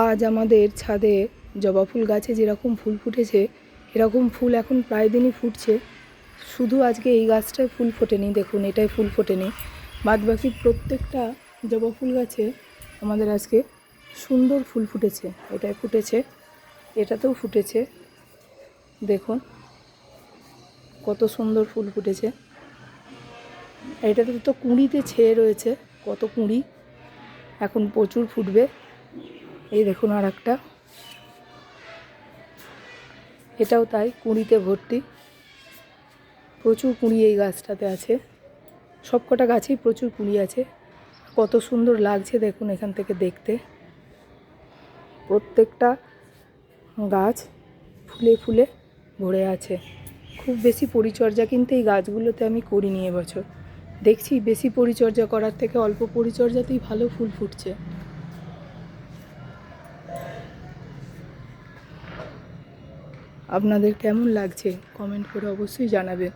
আজ আমাদের ছাদে জবা ফুল গাছে যেরকম ফুল ফুটেছে এরকম ফুল এখন প্রায় দিনই ফুটছে। শুধু আজকে এই গাছটায় ফুল ফোটেনি, দেখুন এটাই ফুল ফোটেনি, বাদবাকি প্রত্যেকটা জবা ফুল গাছে আমাদের আজকে সুন্দর ফুল ফুটেছে। এটাই ফুটেছে, এটাতেও ফুটেছে, দেখুন কত সুন্দর ফুল ফুটেছে। এটাতে তো কুঁড়িতে ছেয়ে রয়েছে, কত কুঁড়ি, এখন প্রচুর ফুটবে। এই দেখুন আর একটা, এটাও তাই, কুঁড়িতে ভর্তি, প্রচুর কুঁড়ি এই গাছটাতে আছে। সব কটা গাছেই প্রচুর কুঁড়ি আছে। কত সুন্দর লাগছে দেখুন এখান থেকে দেখতে। প্রত্যেকটা গাছ ফুলে ফুলে ভরে আছে। খুব বেশি পরিচর্যা কিন্তু এই গাছগুলোতে আমি করিনি এবছর। দেখছি বেশি পরিচর্যা করার থেকে অল্প পরিচর্যাতেই ভালো ফুল ফুটছে। আপনাদের কেমন লাগছে কমেন্ট করে অবশ্যই জানাবেন।